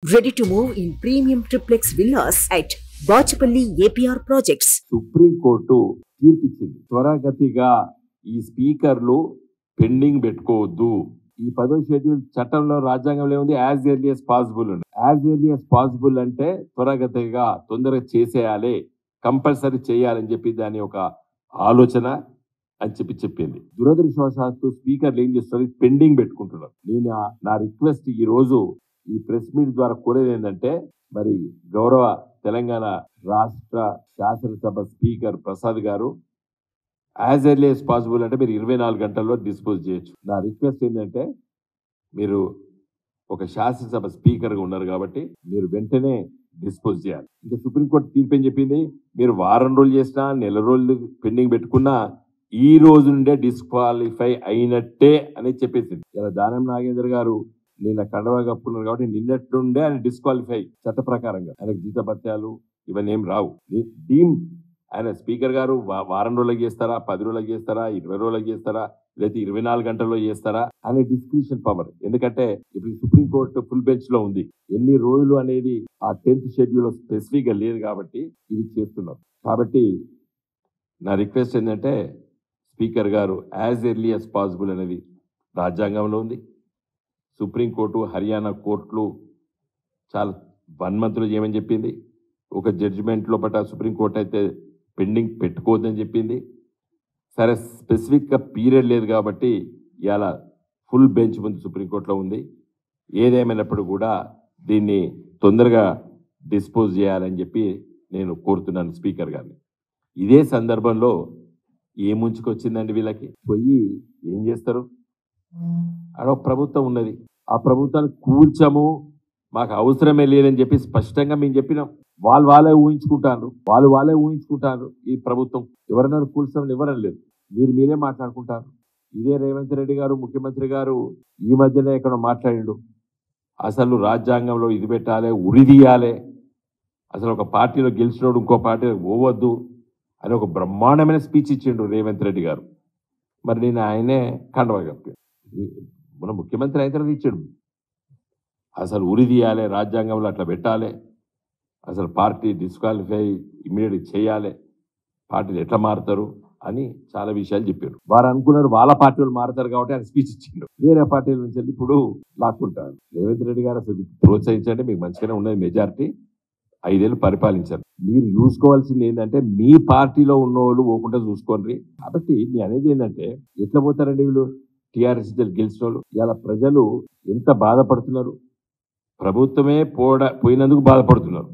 Ready to move in premium triplex villas at Bachapalli APR projects. Supreme court తీర్పిచ్చింది. త్వరగతిగా ఈ స్పీకర్లు pending పెట్టుకోవద్దు. ఈ 10వ షెడ్యూల్ చట్టంలో రాజ్యాంగంలో ఏముంది? యాజ్ ఎర్లీ as పాసిబుల్ ఉంది. యాజ్ ఎర్లీ as పాసిబుల్ అంటే త్వరగతిగా తొందరగా చేసేయాలి, కంపల్సరీ చేయాలని చెప్పి దాని ఒక ఆలోచన అని చెప్పింది. దురదృష్టవశాత్తు స్పీకర్లు ఏం చేస్తున్నారు? పెండింగ్ పెట్టుకుంటున్నారు. నేను నా రిక్వెస్ట్ ఈ రోజు ఈ ప్రెస్ మీట్ ద్వారా కోరేది ఏంటంటే, మరి గౌరవ తెలంగాణ రాష్ట్ర శాసనసభ స్పీకర్ ప్రసాద్ గారు యాజ్ ఎర్లీ as పాసిబుల్ అంటే మీరు 24 గంటల్లో డిస్పోజ్ చేయొచ్చు. నా రిక్వెస్ట్ ఏంటంటే, మీరు ఒక శాసనసభ స్పీకర్గా ఉన్నారు కాబట్టి మీరు వెంటనే డిస్పోజ్ చేయాలి. ఇంకా సుప్రీంకోర్టు తీర్పు ఏం చెప్పింది? మీరు వారం రోజులు చేసినా, నెల రోజులు పెండింగ్ పెట్టుకున్నా ఈ రోజు నుండే డిస్క్వాలిఫై అయినట్టే అని చెప్పేసింది. ఇలా దానం నాగేందర్ గారు నిన్న కండవా కప్పుకున్నారు కాబట్టి నిన్నటి నుండే ఆయన డిస్క్వాలిఫై చట్ట ప్రకారంగా. ఆయనకు జీతభత్యాలు ఇవన్నీ ఏం రావు. డీమ్ ఆయన స్పీకర్ గారు వారం రోజులకు చేస్తారా, 10 రోజులకు చేస్తారా, 20 రోజులకు చేస్తారా, లేదా 24 గంటల్లో చేస్తారా అనే డిస్క్రిప్షన్ పవర్. ఎందుకంటే ఇప్పుడు సుప్రీంకోర్టు ఫుల్ బెంచ్ లో ఉంది. ఎన్ని రోజులు అనేది ఆ 10th షెడ్యూల్ స్పెసిఫిక్ గా లేదు కాబట్టి ఇది చేస్తున్నారు. కాబట్టి నా రిక్వెస్ట్ ఏంటంటే, స్పీకర్ గారు యాజ్ ఎర్లీ as పాసిబుల్ అనేది రాజ్యాంగంలో ఉంది. సుప్రీంకోర్టు, హర్యానా కోర్టులు చాలా 1 monthలో చేయమని చెప్పింది. ఒక జడ్జిమెంట్ లోపల సుప్రీంకోర్టు అయితే పెండింగ్ పెట్టుకోవద్దని చెప్పింది. సరే, స్పెసిఫిక్గా పీరియడ్ లేదు కాబట్టి ఇవాళ ఫుల్ బెంచ్ ముందు సుప్రీంకోర్టులో ఉంది. ఏదేమైనప్పుడు కూడా దీన్ని తొందరగా డిస్పోజ్ చేయాలని చెప్పి నేను కోరుతున్నాను స్పీకర్ గారిని. ఇదే సందర్భంలో ఏముంచుకొచ్చిందండి వీళ్ళకి? పోయి ఏం చేస్తారు? ఆడ ప్రభుత్వం ఉన్నది, ఆ ప్రభుత్వాన్ని కూల్చము, మాకు అవసరమే లేదని చెప్పి స్పష్టంగా మేము చెప్పినాం. వాళ్ళే ఊహించుకుంటారు. ఈ ప్రభుత్వం ఎవరైనా కూల్చామని ఎవరని లేదు, మీరే మాట్లాడుకుంటారు. ఇదే రేవంత్ రెడ్డి గారు ముఖ్యమంత్రి గారు ఈ మధ్యనే ఎక్కడ మాట్లాడిండు, అసలు రాజ్యాంగంలో ఇది పెట్టాలి, ఉరిదీయాలి, అసలు ఒక పార్టీలో గెలిచినోడు ఇంకో పార్టీలో పోవద్దు అని ఒక బ్రహ్మాండమైన స్పీచ్ ఇచ్చిండు రేవంత్ రెడ్డి గారు. మరి నేను ఆయనే కండవా కప్పాను. మన ముఖ్యమంత్రి అయిన తర్వాత ఇచ్చాడు, అసలు ఉరి తీయాలి, రాజ్యాంగంలో అట్లా పెట్టాలి, అసలు పార్టీ డిస్క్వాలిఫై ఇమ్మీడియట్గా చేయాలి, పార్టీలు ఎట్లా మారుతారు అని చాలా విషయాలు చెప్పారు. వారు అనుకున్నారు వాళ్ళ పార్టీ వాళ్ళు మారుతారు కాబట్టి ఆయన స్పీచ్ ఇచ్చిండు. వేరే పార్టీల నుంచి ఇప్పుడు లాక్కుంటారు. రేవంత్ రెడ్డి గారు అసలు ప్రోత్సహించండి, మీకు మంచిగానే ఉన్నది, మెజారిటీ 5 ఏళ్ళు పరిపాలించారు. మీరు చూసుకోవాల్సింది ఏంటంటే, మీ పార్టీలో ఉన్న వాళ్ళు పోకుండా చూసుకోండి. కాబట్టి నేను అనేది ఏంటంటే, ఎట్లా పోతారండి వీళ్ళు? టీఆర్ఎస్ గెలిచిన వాళ్ళు ఇలా ప్రజలు ఎంత బాధపడుతున్నారు, ప్రభుత్వమే పోయినందుకు బాధపడుతున్నారు.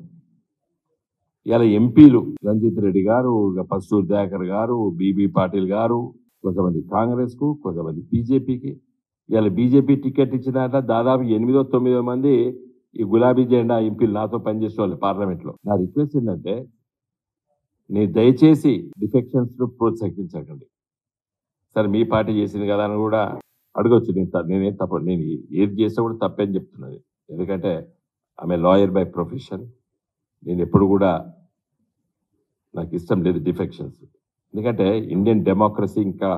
ఇలా ఎంపీలు రంజిత్ రెడ్డి గారు, పస్తూర్ దయాకర్ గారు, బీబీ పాటిల్ గారు, కొంతమంది కాంగ్రెస్ కు, కొంతమంది బీజేపీకి. ఇలా బీజేపీ టికెట్ ఇచ్చినట్ల దాదాపు 8-9 మంది ఈ గులాబీ జెండా ఎంపీలు నాతో పనిచేసే వాళ్ళు పార్లమెంట్లో. నా రిక్వెస్ట్ ఏంటంటే, నేను దయచేసి డిఫెక్షన్స్ ను ప్రోత్సహించకండి. సరే, మీ పార్టీ చేసింది కదా అని కూడా అడగొచ్చు. నేనేం తప్ప, నేను ఏది చేసినా కూడా తప్పే అని చెప్తున్నది. ఎందుకంటే ఆమె లాయర్ బై ప్రొఫెషన్. నేను ఎప్పుడు కూడా నాకు ఇష్టం లేదు డిఫెక్షన్స్. ఎందుకంటే ఇండియన్ డెమోక్రసీ ఇంకా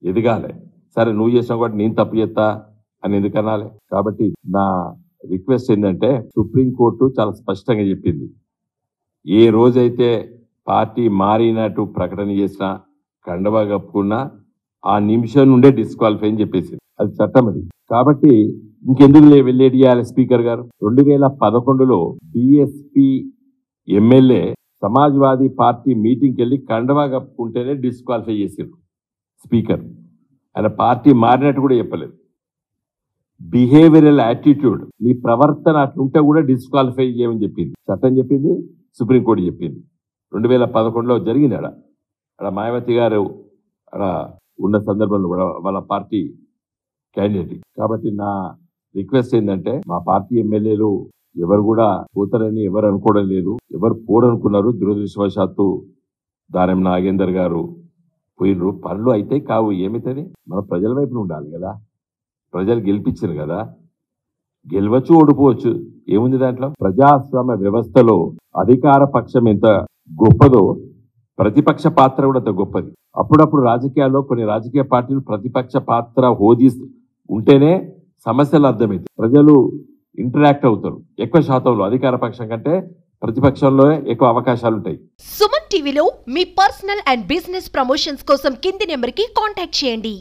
ఎదగాలి. సరే, నువ్వు చేసినా కూడా నేను తప్పు చేస్తా అని ఎందుకు అనాలి? కాబట్టి నా రిక్వెస్ట్ ఏంటంటే, సుప్రీంకోర్టు చాలా స్పష్టంగా చెప్పింది, ఏ రోజైతే పార్టీ మారినట్టు ప్రకటన చేసినా, కండవా కప్పుకున్నా ఆ నిమిషం నుండే డిస్క్వాలిఫై అని చెప్పేసింది. అది చట్టం అది. కాబట్టి ఇంకెందుకు వెళ్ళేయాలి స్పీకర్ గారు? 2011లో బిఎస్పీ ఎమ్మెల్యే సమాజ్వాదీ పార్టీ మీటింగ్కి వెళ్ళి కండవా కప్పుకుంటేనే డిస్క్వాలిఫై చేశారు స్పీకర్. ఆయన పార్టీ మారినట్టు కూడా చెప్పలేదు. బిహేవియరల్ యాటిట్యూడ్, నీ ప్రవర్తన అట్లుంటే కూడా డిస్క్వాలిఫై చేయమని చెప్పింది చట్టం, చెప్పింది సుప్రీంకోర్టు చెప్పింది. 2011లో జరిగింది. అక్కడ మాయావతి గారు అక్కడ ఉన్న సందర్భంలో కూడా వాళ్ళ పార్టీ క్యాండిడేట్. కాబట్టి నా రిక్వెస్ట్ ఏంటంటే, మా పార్టీ ఎమ్మెల్యేలు ఎవరు కూడా పోతారని ఎవరు అనుకోవడం లేదు, ఎవరు పోరనుకున్నారు. దురదృష్టవశాత్తు దానం నాగేందర్ గారు పోయినరు. పనులు అయితే కావు, ఏమవుతుంది? మన ప్రజల వైపున ఉండాలి కదా. ప్రజలు గెలిపించారు కదా, గెలవచ్చు, ఓడిపోవచ్చు, ఏముంది దాంట్లో? ప్రజాస్వామ్య వ్యవస్థలో అధికార పక్షం ఎంత గొప్పదో ప్రతిపక్ష పాత్ర కూడా అంత గొప్పది. అప్పుడప్పుడు రాజకీయాల్లో కొన్ని రాజకీయ పార్టీలు ప్రతిపక్ష పాత్ర హోదీ ఉంటేనే సమస్యలు అర్థమవుతాయి. ప్రజలు ఇంటరాక్ట్ అవుతారు. ఎక్కువ శాతంలో అధికార పక్షం కంటే ప్రతిపక్షంలో ఎక్కువ అవకాశాలు ఉంటాయి. సుమన్ టీవీలో మీ పర్సనల్ అండ్ బిజినెస్ ప్రమోషన్స్ కోసం కింది నెంబర్కి కాంటాక్ట్ చేయండి.